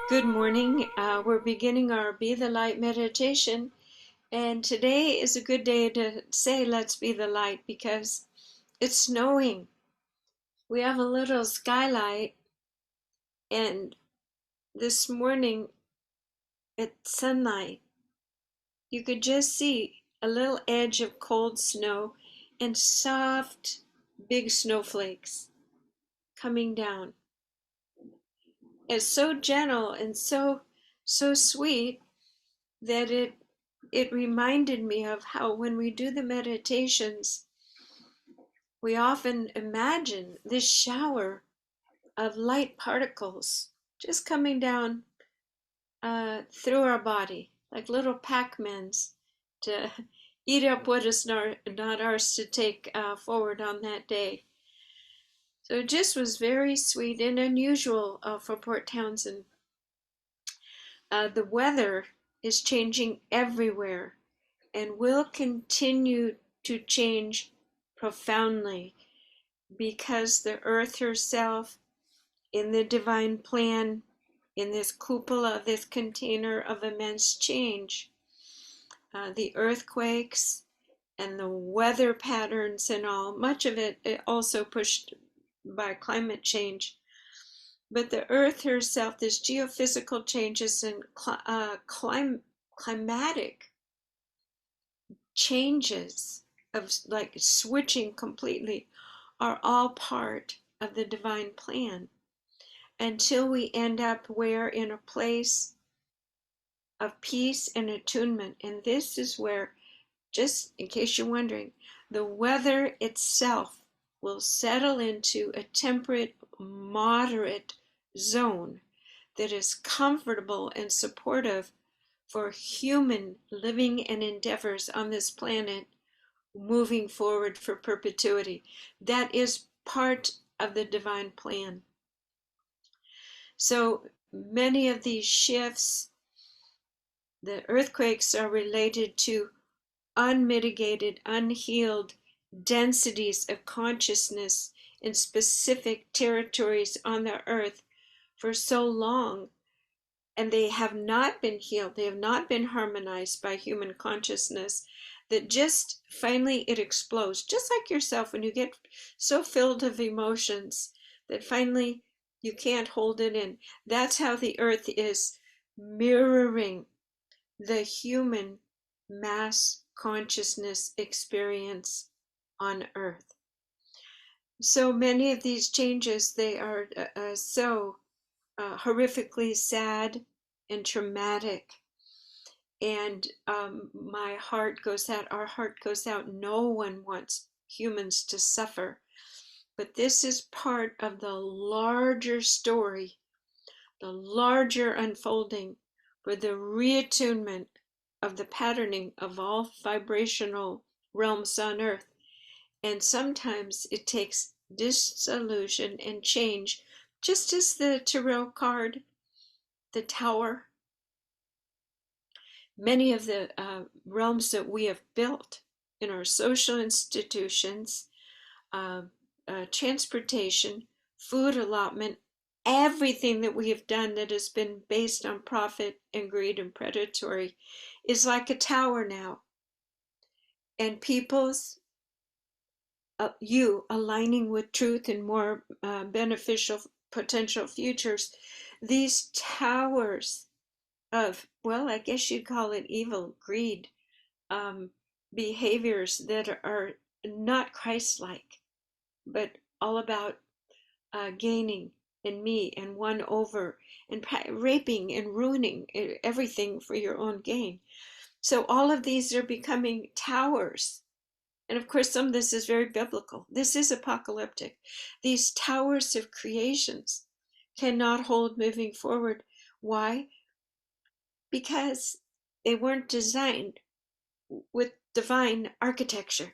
Good morning. We're beginning our Be the Light meditation, and today is a good day to say let's be the light because it's snowing. We have a little skylight, and this morning at sunlight, you could just see a little edge of cold snow and soft, big snowflakes coming down. It's so gentle and so sweet that it reminded me of how when we do the meditations, we often imagine this shower of light particles just coming down through our body, like little Pac-Mans to eat up what is not ours to take forward on that day. So it just was very sweet and unusual for Port Townsend. The weather is changing everywhere and will continue to change profoundly because the earth herself, in the divine plan, in this cupola, this container of immense change, the earthquakes and the weather patterns and all, much of it also pushed by climate change. But the earth herself, this geophysical changes and climatic changes of like switching completely are all part of the divine plan until we end up where in a place of peace and attunement. And this is where, just in case you're wondering, the weather itself will settle into a temperate, moderate zone that is comfortable and supportive for human living and endeavors on this planet moving forward for perpetuity. That is part of the divine plan. So many of these shifts, the earthquakes are related to unmitigated, unhealed densities of consciousness in specific territories on the earth for so long, and they have not been healed, they have not been harmonized by human consciousness, that just finally it explodes, just like yourself when you get so filled of emotions that finally you can't hold it in. That's how the earth is mirroring the human mass consciousness experience on earth. So many of these changes, they are so horrifically sad and traumatic. And my heart goes out, our heart goes out. No one wants humans to suffer. But this is part of the larger story, the larger unfolding for the reattunement of the patterning of all vibrational realms on earth. And sometimes it takes dissolution and change, just as the tarot card, the tower, many of the realms that we have built in our social institutions, transportation, food allotment, everything that we have done that has been based on profit and greed and predatory is like a tower now. And people's, you aligning with truth and more beneficial potential futures, these towers of, well, I guess you'd call it evil, greed, behaviors that are not Christ-like, but all about gaining and me and one over and raping and ruining everything for your own gain. So all of these are becoming towers. And of course, some of this is very biblical. This is apocalyptic. These towers of creations cannot hold moving forward. Why? Because they weren't designed with divine architecture.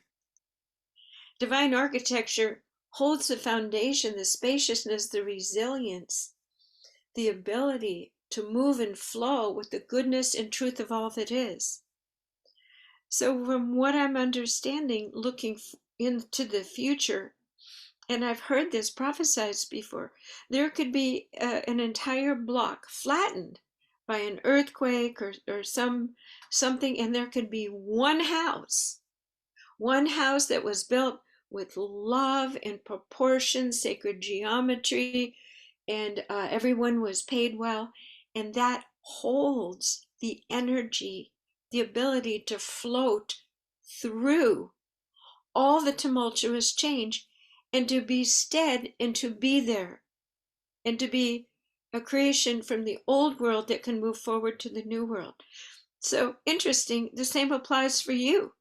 Divine architecture holds the foundation, the spaciousness, the resilience, the ability to move and flow with the goodness and truth of all that is. So from what I'm understanding, looking into the future and I've heard this prophesied before, there could be an entire block flattened by an earthquake or something, and there could be one house that was built with love and proportion, sacred geometry, and everyone was paid well, and that holds the energy, the ability to float through all the tumultuous change, and to be stead and to be there, and to be a creation from the old world that can move forward to the new world. So interesting, the same applies for you.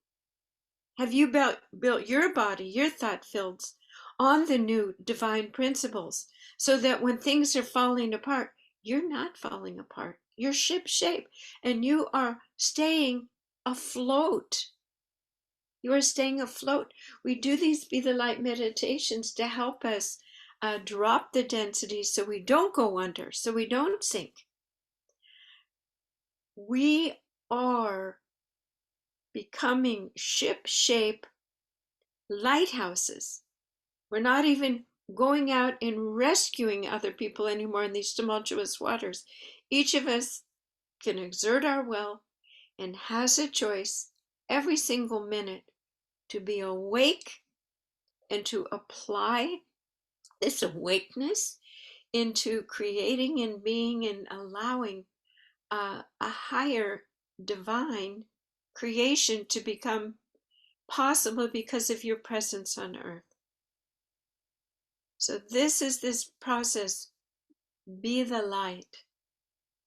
Have you built your body, your thought fields on the new divine principles, so that when things are falling apart, you're not falling apart. You're ship shape, and you are staying afloat. You are staying afloat. We do these Be the Light meditations to help us drop the density so we don't go under, so we don't sink. We are becoming ship shape lighthouses. We're not even going out and rescuing other people anymore in these tumultuous waters. Each of us can exert our will and has a choice every single minute to be awake and to apply this awakeness into creating and being and allowing a higher divine creation to become possible because of your presence on earth. So this is this process, be the light.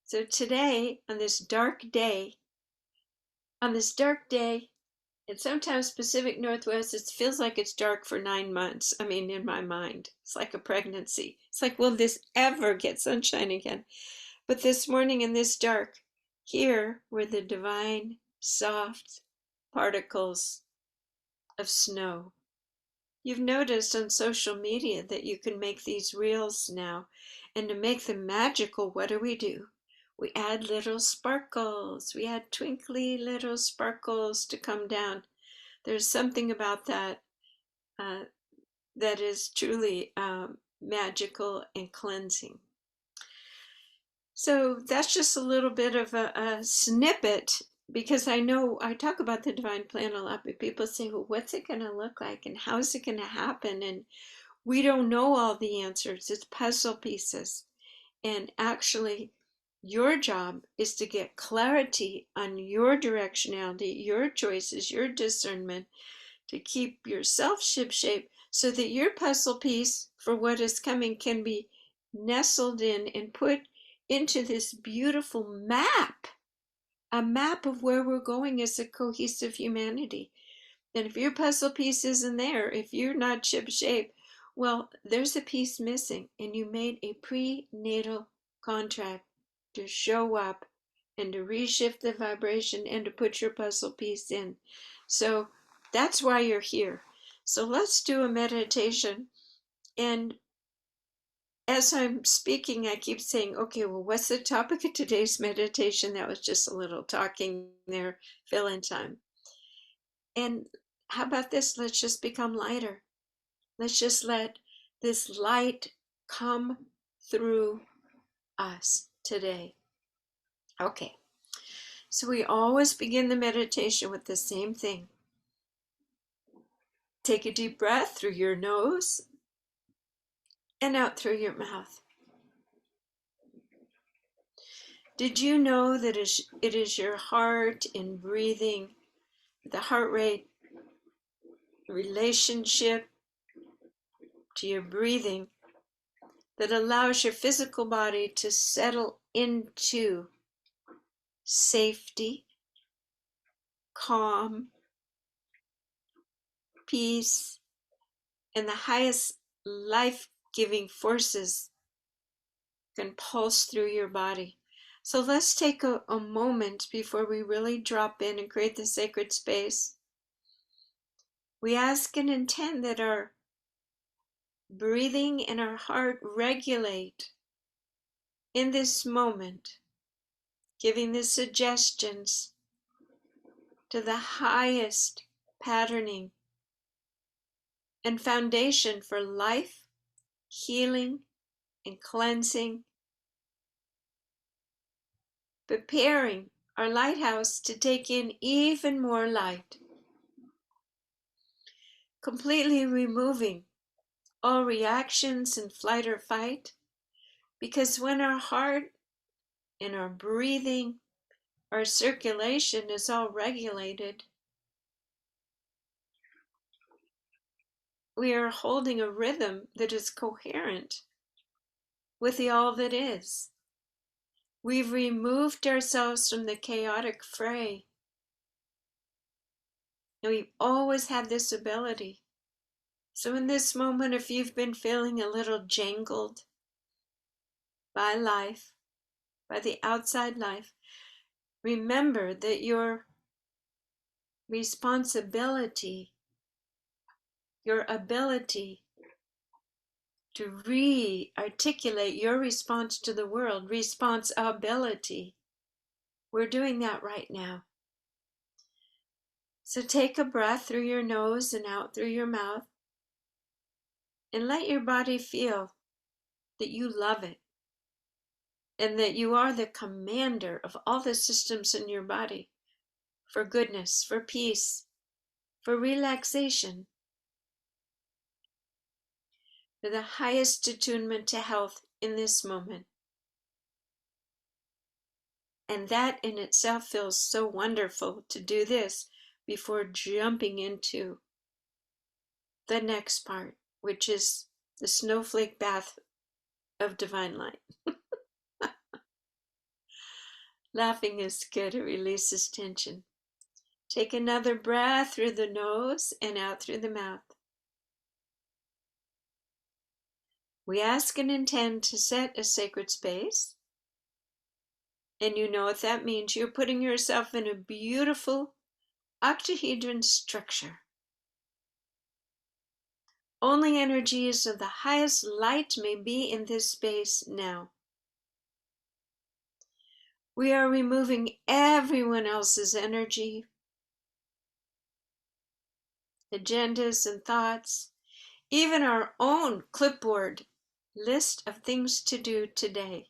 So today, on this dark day, and sometimes Pacific Northwest, it feels like it's dark for 9 months. I mean, in my mind, it's like a pregnancy. It's like, will this ever get sunshine again? But this morning in this dark, here were the divine, soft particles of snow. You've noticed on social media that you can make these reels now, and to make them magical, what do? We add little sparkles. We add twinkly little sparkles to come down. There's something about that that is truly magical and cleansing. So that's just a little bit of a snippet, because I know I talk about the divine plan a lot, but people say, well, what's it going to look like and how is it going to happen? And we don't know all the answers. It's puzzle pieces. And actually, your job is to get clarity on your directionality, your choices, your discernment, to keep yourself shipshape so that your puzzle piece for what is coming can be nestled in and put into this beautiful map, a map of where we're going as a cohesive humanity. And if your puzzle piece isn't there, if you're not shipshape, well, there's a piece missing, and you made a prenatal contract to show up and to reshift the vibration and to put your puzzle piece in. So that's why you're here. So let's do a meditation. And as I'm speaking, I keep saying, okay, well, what's the topic of today's meditation? That was just a little talking there, fill-in time. And how about this? Let's just become lighter. Let's just let this light come through us today. Okay, so we always begin the meditation with the same thing. Take a deep breath through your nose and out through your mouth. Did you know that it is your heart in breathing, the heart rate relationship to your breathing, that allows your physical body to settle into safety, calm, peace, and the highest life-giving forces can pulse through your body. So let's take a moment before we really drop in and create the sacred space. We ask and intend that our breathing and our heart regulate in this moment, giving the suggestions to the highest patterning and foundation for life, healing, and cleansing, preparing our lighthouse to take in even more light, completely removing all reactions in flight or fight, because when our heart and our breathing, our circulation is all regulated, we are holding a rhythm that is coherent with the all that is. We've removed ourselves from the chaotic fray. And we've always had this ability. So in this moment, if you've been feeling a little jangled by life, by the outside life, remember that your responsibility, your ability to re-articulate your response to the world, responsibility, we're doing that right now. So take a breath through your nose and out through your mouth, and let your body feel that you love it, and that you are the commander of all the systems in your body for goodness, for peace, for relaxation, for the highest attunement to health in this moment. And that in itself feels so wonderful to do this before jumping into the next part, which is the snowflake bath of divine light. Laughing is good, it releases tension. Take another breath through the nose and out through the mouth. We ask and intend to set a sacred space. And you know what that means. You're putting yourself in a beautiful octahedron structure. Only energies of the highest light may be in this space now. We are removing everyone else's energy, agendas and thoughts, even our own clipboard list of things to do today.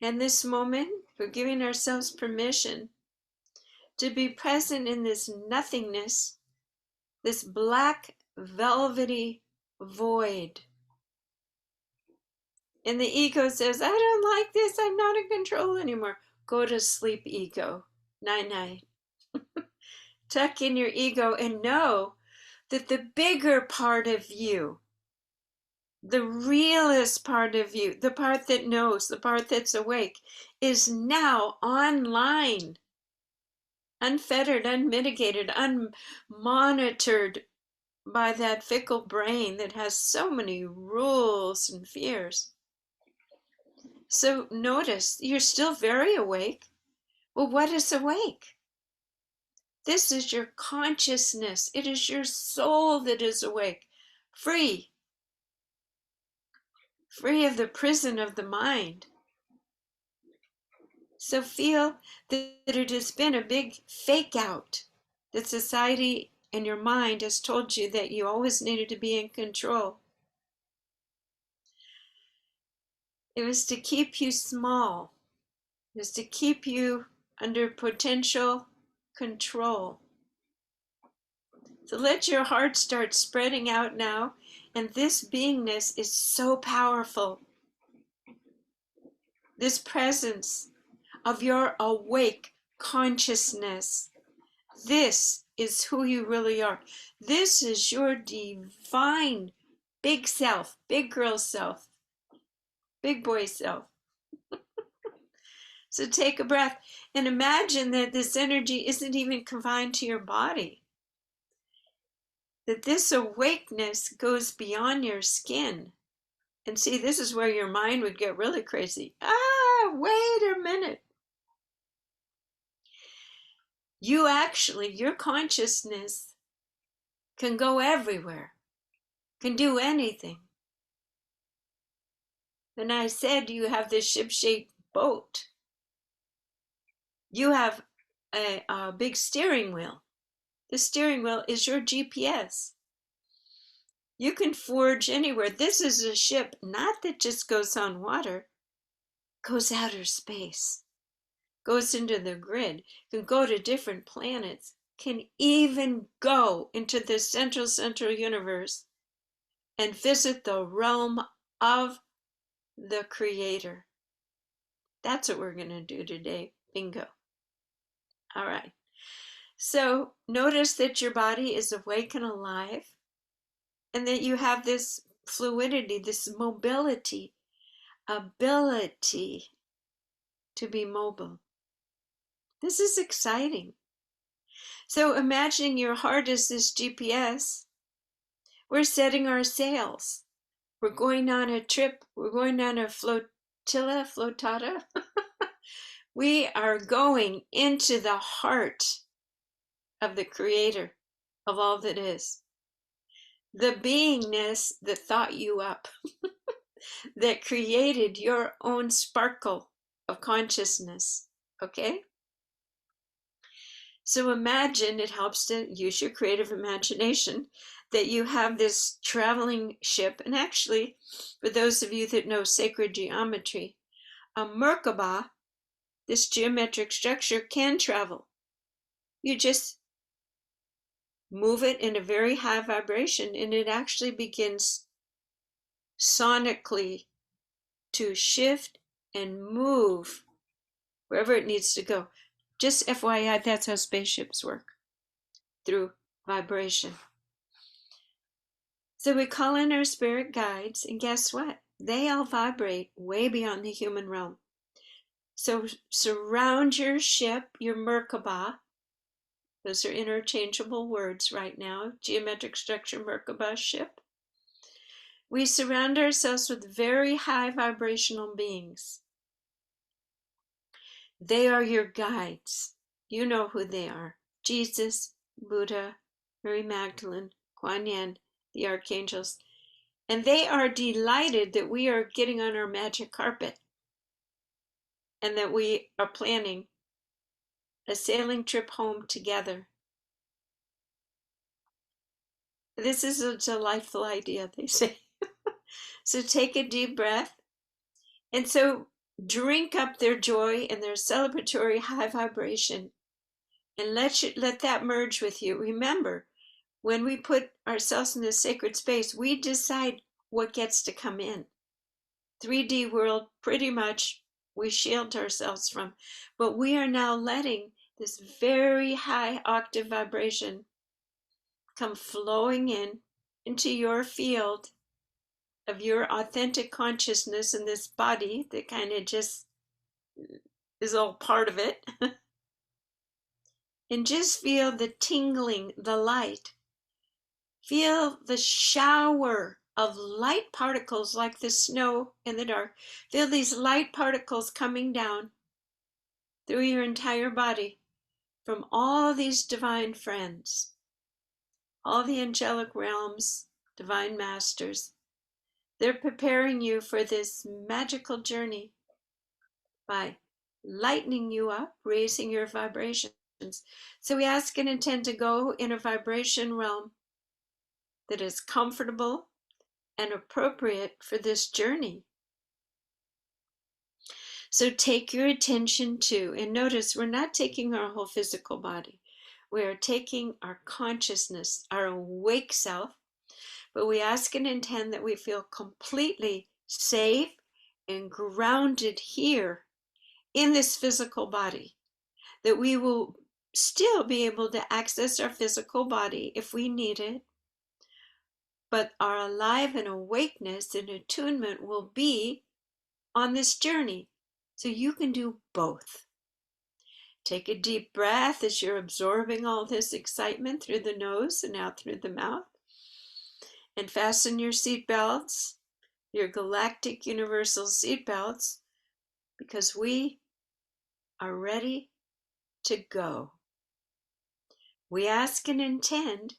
And this moment, we're giving ourselves permission to be present in this nothingness, this black velvety void. And the ego says, I don't like this, I'm not in control anymore. Go to sleep, ego. Night night. Tuck in your ego and know that the bigger part of you, the realest part of you, the part that knows, the part that's awake, is now online, unfettered, unmitigated, unmonitored by that fickle brain that has so many rules and fears. So notice, you're still very awake. Well, what is awake? This is your consciousness. It is your soul that is awake, free of the prison of the mind. So feel that it has been a big fake out, that society and your mind has told you that you always needed to be in control. It was to keep you small. It was to keep you under potential control. So let your heart start spreading out now. And this beingness is so powerful. This presence of your awake consciousness. This is who you really are. This is your divine big self, big girl self, big boy self. So take a breath and imagine that this energy isn't even confined to your body. That this awakeness goes beyond your skin. And see, this is where your mind would get really crazy. Wait a minute. Your consciousness can go everywhere, can do anything. And I said you have this ship-shaped boat. You have a big steering wheel. The steering wheel is your GPS. You can forge anywhere. This is a ship, not that just goes on water, goes outer space, goes into the grid, can go to different planets, can even go into the central universe and visit the realm of the Creator. That's what we're going to do today. Bingo. All right. So notice that your body is awake and alive, and that you have this fluidity, this mobility, ability to be mobile. This is exciting. So imagining your heart as this GPS, we're setting our sails. We're going on a trip. We're going on a flotata. We are going into the heart of the Creator of all that is. The beingness that thought you up, that created your own sparkle of consciousness. Okay? So imagine, it helps to use your creative imagination, that you have this traveling ship. And actually, for those of you that know sacred geometry, a Merkaba, this geometric structure, can travel. You just move it in a very high vibration, and it actually begins sonically to shift and move wherever it needs to go. Just FYI, that's how spaceships work, through vibration. So we call in our spirit guides, and guess what? They all vibrate way beyond the human realm. So surround your ship, your Merkaba. Those are interchangeable words right now. Geometric structure, Merkaba, ship. We surround ourselves with very high vibrational beings. They are your guides. You know who they are. Jesus, Buddha, Mary Magdalene, Kuan Yin, the archangels. And they are delighted that we are getting on our magic carpet and that we are planning a sailing trip home together. This is a delightful idea, they say. So take a deep breath. And so drink up their joy and their celebratory high vibration, and let that merge with you. Remember, when we put ourselves in this sacred space, we decide what gets to come in. 3D world, pretty much, we shield ourselves from. But we are now letting this very high octave vibration come flowing in into your field of your authentic consciousness in this body that kind of just is all part of it. And just feel the tingling, the light. Feel the shower of light particles like the snow in the dark. Feel these light particles coming down through your entire body from all these divine friends, all the angelic realms, divine masters. They're preparing you for this magical journey by lightening you up, raising your vibrations. So we ask and intend to go in a vibration realm that is comfortable and appropriate for this journey. So take your attention to, and notice we're not taking our whole physical body. We are taking our consciousness, our awake self, but we ask and intend that we feel completely safe and grounded here in this physical body, that we will still be able to access our physical body if we need it, but our alive and awakeness and attunement will be on this journey. So you can do both. Take a deep breath as you're absorbing all this excitement through the nose and out through the mouth. And fasten your seatbelts, your galactic universal seatbelts, because we are ready to go. We ask and intend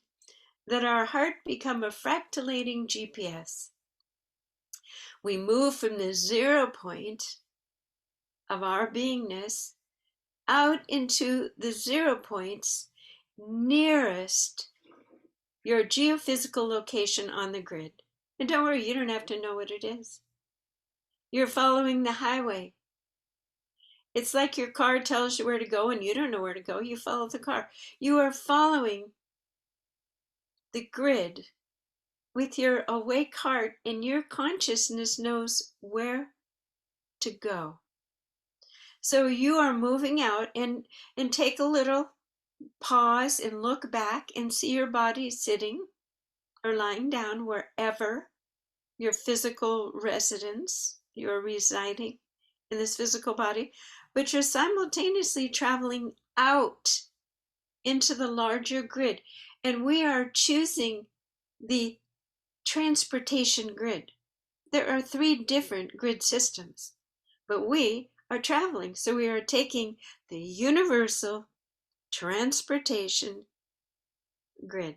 that our heart become a fractalating GPS. We move from the 0 point of our beingness out into the 0 points nearest your geophysical location on the grid. And don't worry, you don't have to know what it is. You're following the highway. It's like your car tells you where to go and you don't know where to go. You follow the car. You are following the grid with your awake heart, and your consciousness knows where to go. So you are moving out, and take a little pause and look back and see your body sitting or lying down wherever your physical residence, you're residing in this physical body, but you're simultaneously traveling out into the larger grid. And we are choosing the transportation grid. There are 3 different grid systems, but we are traveling. So we are taking the universal transportation grid.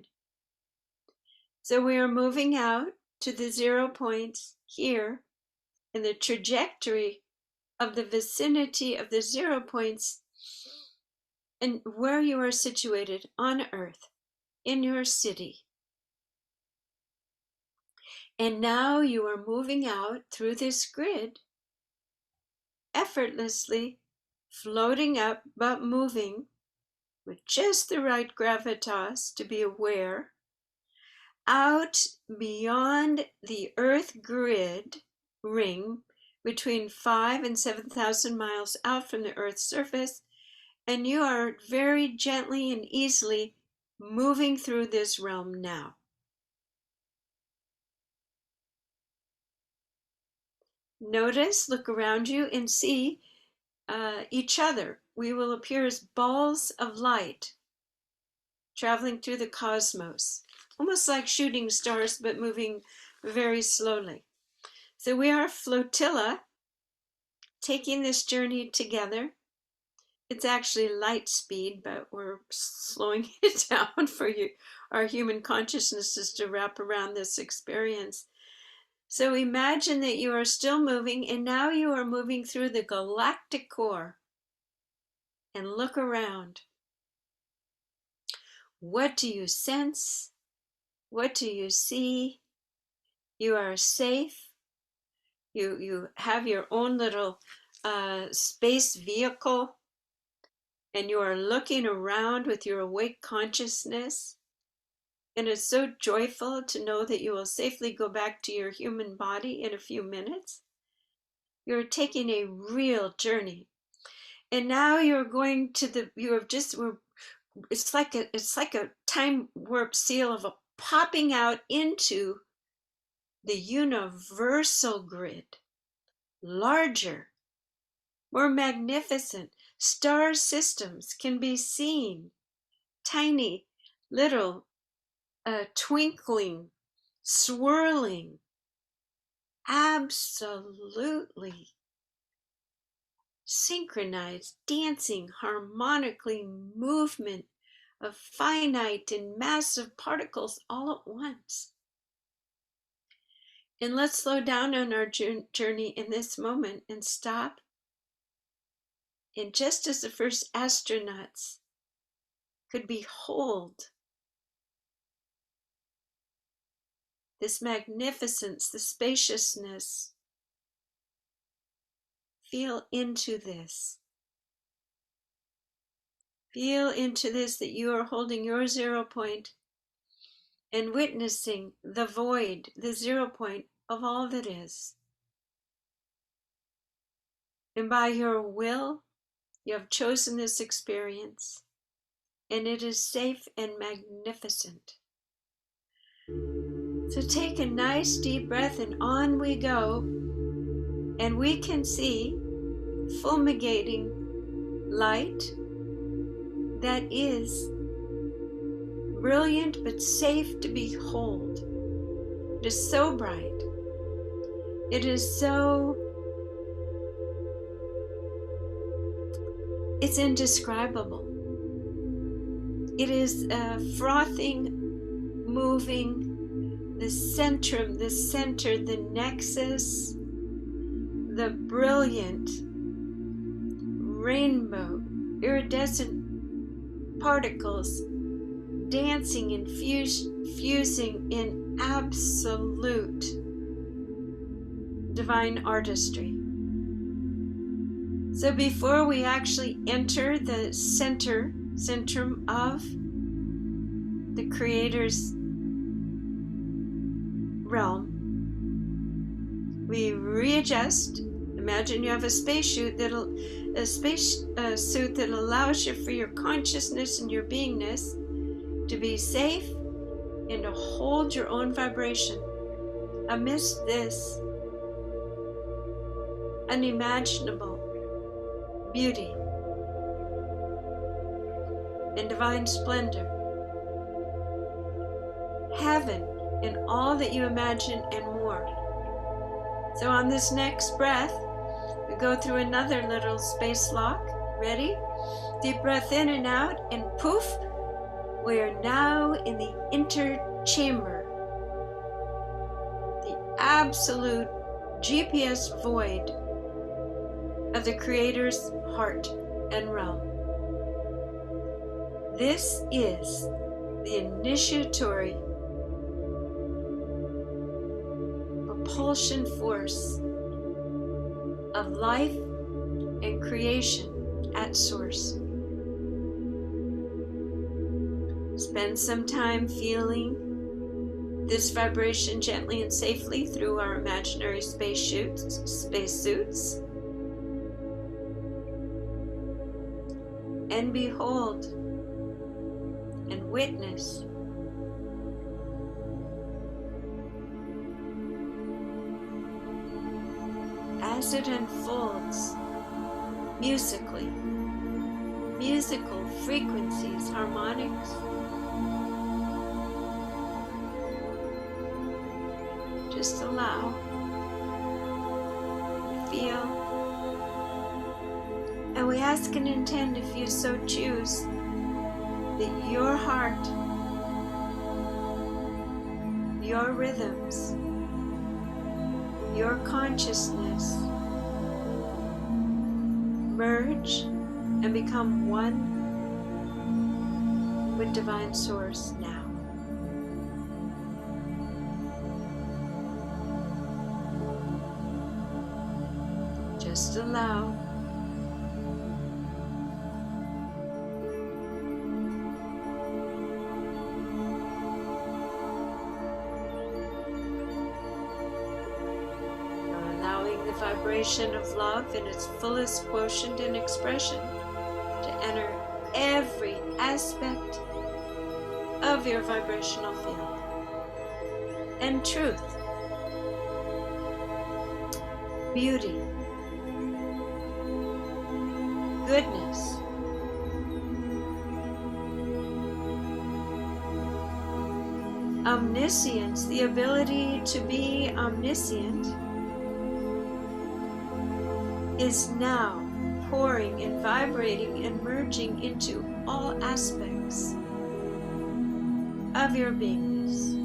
So we are moving out to the 0 points here, and the trajectory of the vicinity of the 0 points and where you are situated on Earth, in your city. And now you are moving out through this grid, effortlessly floating up, but moving with just the right gravitas to be aware, out beyond the Earth grid ring between 5,000 and 7,000 miles out from the Earth's surface, and you are very gently and easily moving through this realm now. Notice, look around you and see each other. We will appear as balls of light traveling through the cosmos, almost like shooting stars, but moving very slowly. So we are a flotilla taking this journey together. It's actually light speed, but we're slowing it down for you, our human consciousnesses, to wrap around this experience. So imagine that you are still moving, and now you are moving through the galactic core. And look around. What do you sense? What do you see? You are safe. You have your own little space vehicle, and you are looking around with your awake consciousness. And it's so joyful to know that you will safely go back to your human body in a few minutes. You're taking a real journey. And now you're going to it's like a time warp seal of a popping out into the universal grid, larger, more magnificent. Star systems can be seen, tiny, little, twinkling, swirling, absolutely synchronized, dancing, harmonically movement of finite and massive particles all at once. And let's slow down on our journey in this moment and stop. And just as the first astronauts could behold this magnificence, the spaciousness, feel into this. Feel into this, that you are holding your 0 point and witnessing the void, the 0 point of all that is. And by your will, you have chosen this experience, and it is safe and magnificent. So take a nice deep breath, and on we go, and we can see fulminating light that is brilliant but safe to behold. It is so bright. It is so, it's indescribable. It is frothing, moving, the centrum, the center, the nexus, the brilliant rainbow, iridescent particles dancing and fusing in absolute divine artistry. So before we actually enter the centrum of the Creator's realm, we readjust. Imagine you have a suit that allows you for your consciousness and your beingness to be safe and to hold your own vibration amidst this unimaginable beauty and divine splendor. Heaven in all that you imagine and more. So on this next breath, we go through another little space lock. Ready? Deep breath in and out, and poof, we are now in the inner chamber, the absolute GPS void of the Creator's heart and realm. This is the initiatory propulsion force of life and creation at source. Spend some time feeling this vibration gently and safely through our imaginary spacesuits. And behold and witness as it unfolds musically, musical frequencies, harmonics. Just allow, feel, and we ask and intend, if you so choose, that your heart, your rhythms, your consciousness merge and become one with Divine Source now. Just allow. Allowing the vibration of love in its fullest quotient and expression to enter every aspect of your vibrational field. And truth, beauty, goodness, omniscience, the ability to be omniscient, is now pouring and vibrating and merging into all aspects of your beingness.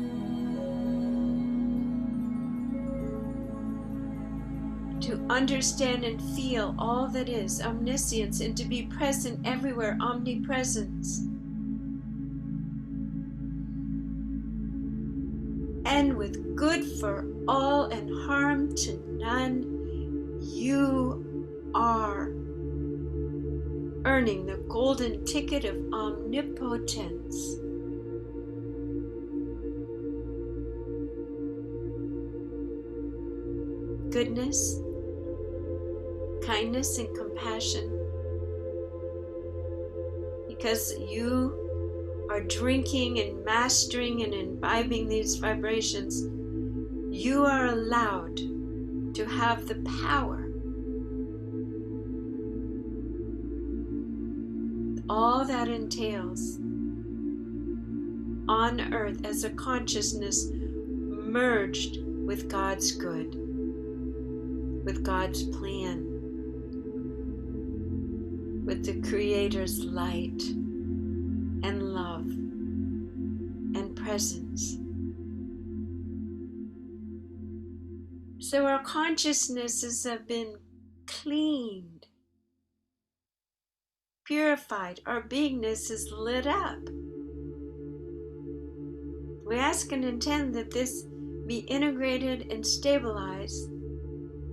To understand and feel all that is omniscience, and to be present everywhere, omnipresence. And with good for all and harm to none, you are earning the golden ticket of omnipotence. Goodness, kindness, and compassion, because you are drinking and mastering and imbibing these vibrations, you are allowed to have the power, all that entails on earth as a consciousness merged with God's good, with God's plan, with the Creator's light and love and presence. So our consciousnesses have been cleaned, purified, our beingness is lit up. We ask and intend that this be integrated and stabilized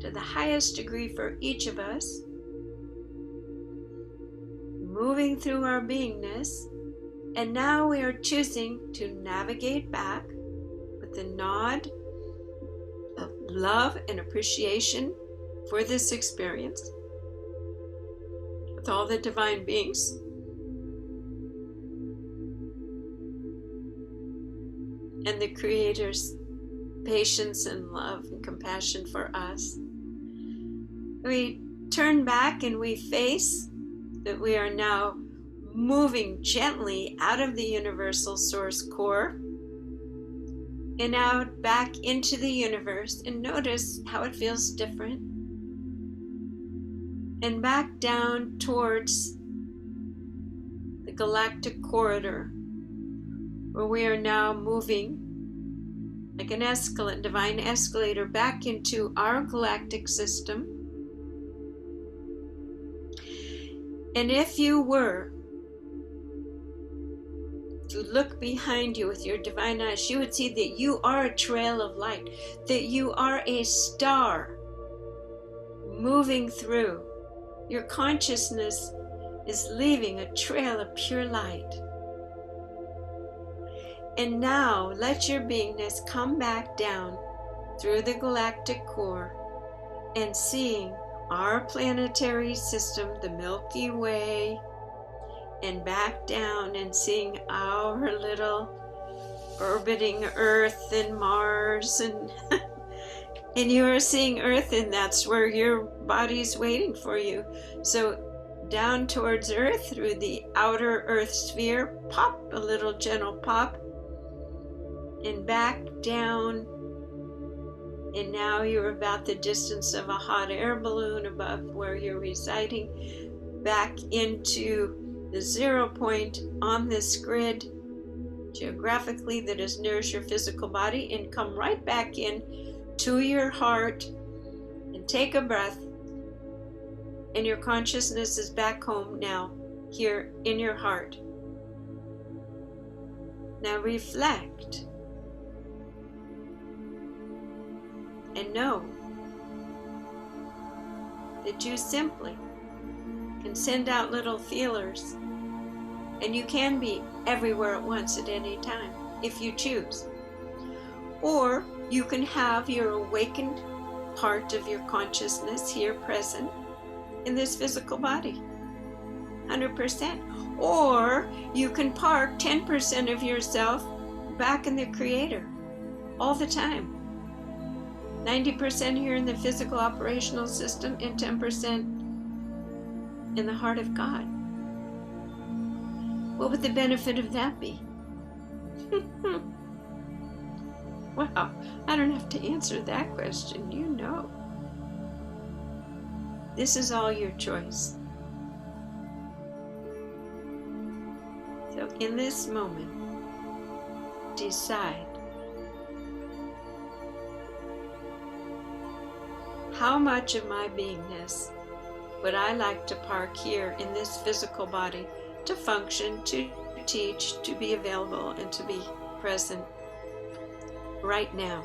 to the highest degree for each of us, moving through our beingness. And now we are choosing to navigate back with a nod of love and appreciation for this experience with all the divine beings. And the Creator's patience and love and compassion for us. We turn back and we face that we are now moving gently out of the universal source core and out back into the universe, and notice how it feels different. And back down towards the galactic corridor, where we are now moving like an escalator, divine escalator, back into our galactic system. And if you were to look behind you with your divine eyes, you would see that you are a trail of light, that you are a star moving through. Your consciousness is leaving a trail of pure light. And now let your beingness come back down through the galactic core and seeing our planetary system, the Milky Way, and back down and seeing our little orbiting Earth and Mars, and and you are seeing Earth, and that's where your body's waiting for you. So down towards Earth through the outer Earth sphere, pop, a little gentle pop, and back down, and now you're about the distance of a hot air balloon above where you're residing, back into the 0 point on this grid geographically that is nearest your physical body, and come right back in to your heart and take a breath, and your consciousness is back home now, here in your heart. Now reflect and know that you simply can send out little feelers, and you can be everywhere at once at any time if you choose. Or you can have your awakened part of your consciousness here present in this physical body, 100%. Or you can park 10% of yourself back in the Creator all the time. 90% here in the physical operational system and 10% in the heart of God. What would the benefit of that be? Well, I don't have to answer that question, you know. This is all your choice. So in this moment, decide how much of my beingness would I like to park here in this physical body to function, to teach, to be available, and to be present right now.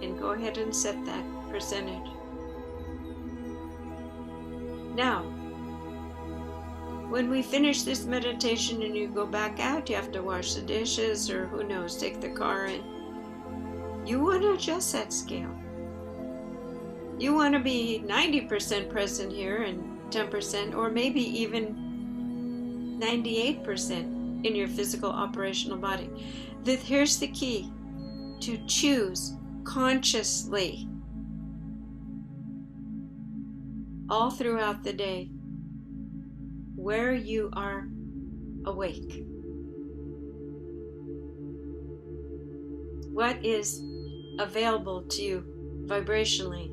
And go ahead and set that percentage. Now, when we finish this meditation and you go back out, you have to wash the dishes, or who knows, take the car in. You want to adjust that scale. You want to be 90% present here and 10%, or maybe even 98% in your physical operational body. Here's the key: to choose consciously all throughout the day where you are awake. What is available to you vibrationally?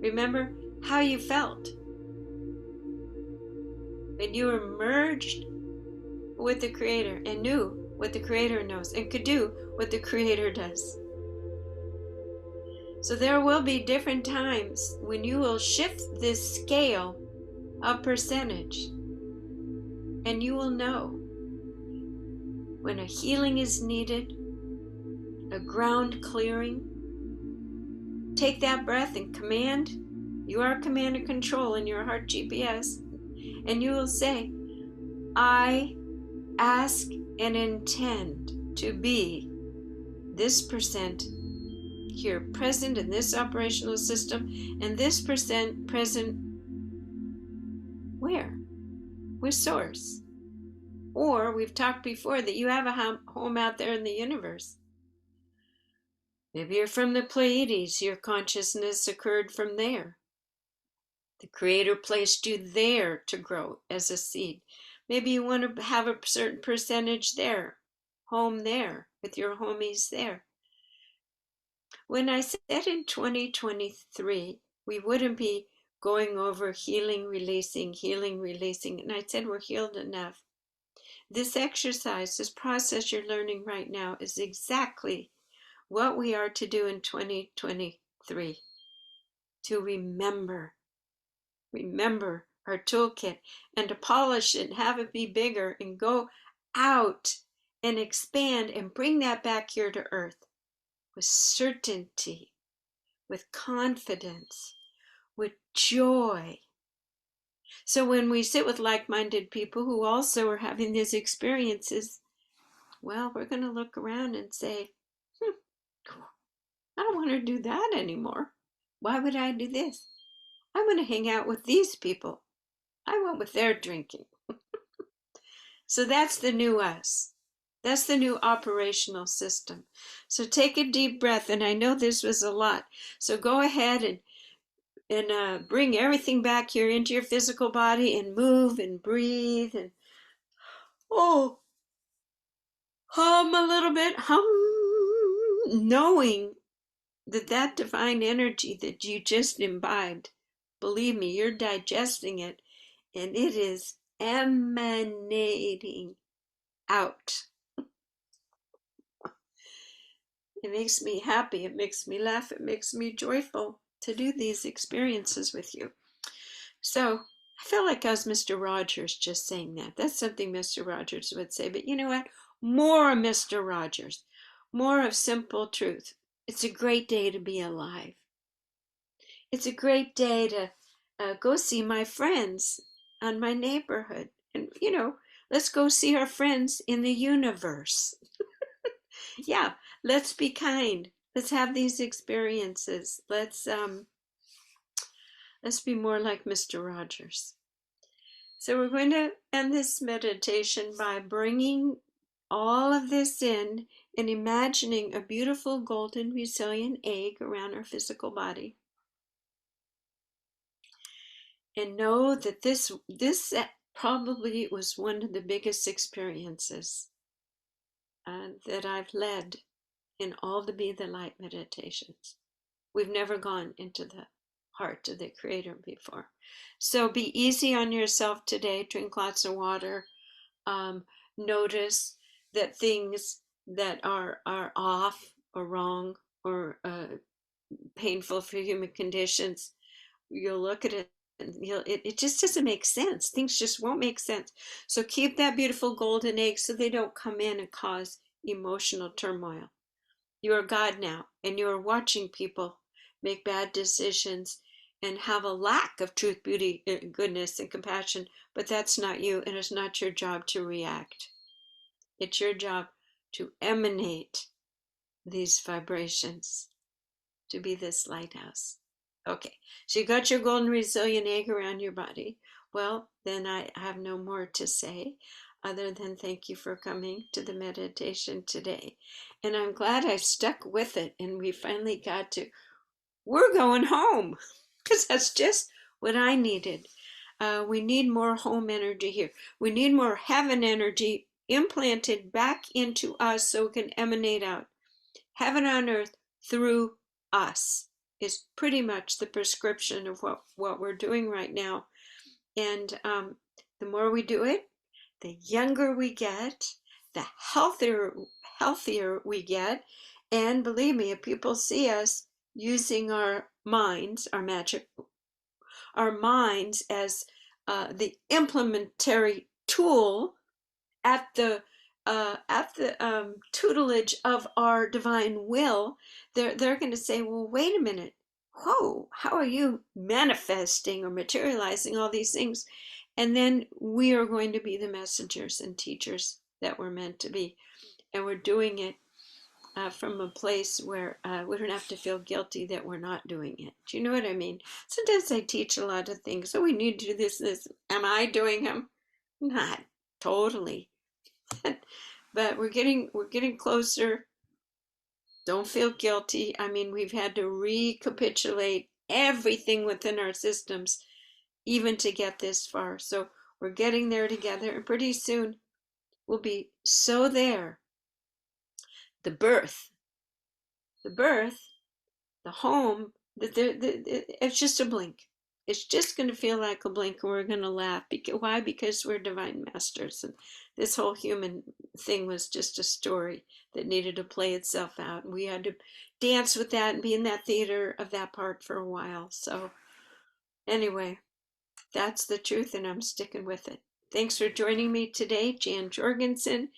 Remember how you felt when you were merged with the Creator and knew what the Creator knows and could do what the Creator does. So there will be different times when you will shift this scale a percentage, and you will know when a healing is needed, a ground clearing. Take that breath and command. You are command and control in your heart GPS, and you will say, I ask and intend to be this percent here present in this operational system, and this percent present where? With source. Or we've talked before that you have a home out there in the universe. Maybe you're from the Pleiades, your consciousness occurred from there. The Creator placed you there to grow as a seed. Maybe you want to have a certain percentage there, home there, with your homies there. When I said in 2023, we wouldn't be going over healing, releasing, and I said we're healed enough. This exercise, this process you're learning right now is exactly what we are to do in 2023. To remember our toolkit and to polish it and have it be bigger and go out and expand and bring that back here to earth with certainty, with confidence, with joy. So when we sit with like-minded people who also are having these experiences, well, we're going to look around and say, I don't want to do that anymore. Why would I do this? I want to hang out with these people. I want what they're drinking. So that's the new us. That's the new operational system. So take a deep breath, and I know this was a lot. So go ahead and bring everything back here into your physical body and move and breathe and hum a little bit, knowing that divine energy that you just imbibed, believe me, you're digesting it, and it is emanating out. It makes me happy, it makes me laugh, it makes me joyful to do these experiences with you. So I felt like I was Mr. Rogers just saying that. That's something Mr. Rogers would say, but you know what? More Mr. Rogers, more of simple truth. It's a great day to be alive. It's a great day to go see my friends on my neighborhood. And, let's go see our friends in the universe. Yeah, let's be kind. Let's have these experiences. Let's be more like Mr. Rogers. So we're going to end this meditation by bringing all of this in and imagining a beautiful golden resilient egg around our physical body. And know that this probably was one of the biggest experiences that I've led in all the Be the Light meditations. We've never gone into the heart of the Creator before. So be easy on yourself today. Drink lots of water. Notice that things that are off or wrong or painful for human conditions, you'll look at it and it just doesn't make sense. Things just won't make sense. So keep that beautiful golden egg so they don't come in and cause emotional turmoil. You are God now, and you are watching people make bad decisions and have a lack of truth, beauty, goodness, and compassion, but that's not you, and it's not your job to react. It's your job to emanate these vibrations, to be this lighthouse. Okay, so you got your golden resilient egg around your body. Well, then I have no more to say other than thank you for coming to the meditation today. And I'm glad I stuck with it and we finally got to, we're going home, because that's just what I needed. We need more home energy here. We need more heaven energy implanted back into us so it can emanate out. Heaven on earth through us is pretty much the prescription of what we're doing right now. And the more we do it, the younger we get, the healthier we get. And believe me, if people see us using our minds, our magic, our minds as implementary tool at the tutelage of our divine will, they're going to say, well, wait a minute. Whoa, how are you manifesting or materializing all these things? And then we are going to be the messengers and teachers that we're meant to be. And we're doing it from a place where we don't have to feel guilty that we're not doing it. Do you know what I mean? Sometimes I teach a lot of things. So we need to do this, this. Am I doing them? Not totally. But we're getting closer. Don't feel guilty. I mean, we've had to recapitulate everything within our systems even to get this far. So we're getting there together, and pretty soon we'll be so there. The birth, the home, it's just a blink. It's just going to feel like a blink, and we're going to laugh. Why? Because we're divine masters, and this whole human thing was just a story that needed to play itself out. And we had to dance with that and be in that theater of that part for a while. So anyway, that's the truth, and I'm sticking with it. Thanks for joining me today, Jan Jorgensen.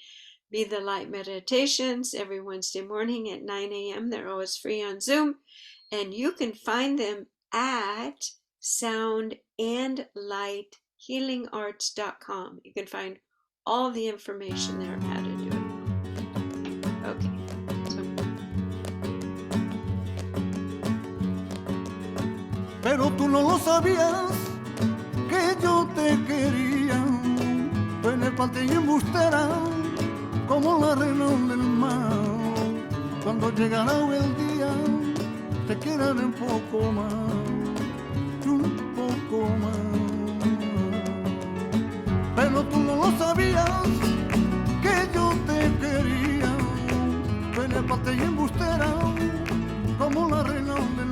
Be the Light Meditations every Wednesday morning at 9 a.m. They're always free on Zoom, and you can find them at soundandlighthealingarts.com. You can find all the information there on how to do it. Okay. Pero tú no lo sabías que yo te quería, penetrante y embustera como la arena del mar. Cuando llegará el día te quedaré un poco más. Pero tú no lo sabías que yo te quería, penetrante y embustera como la reina del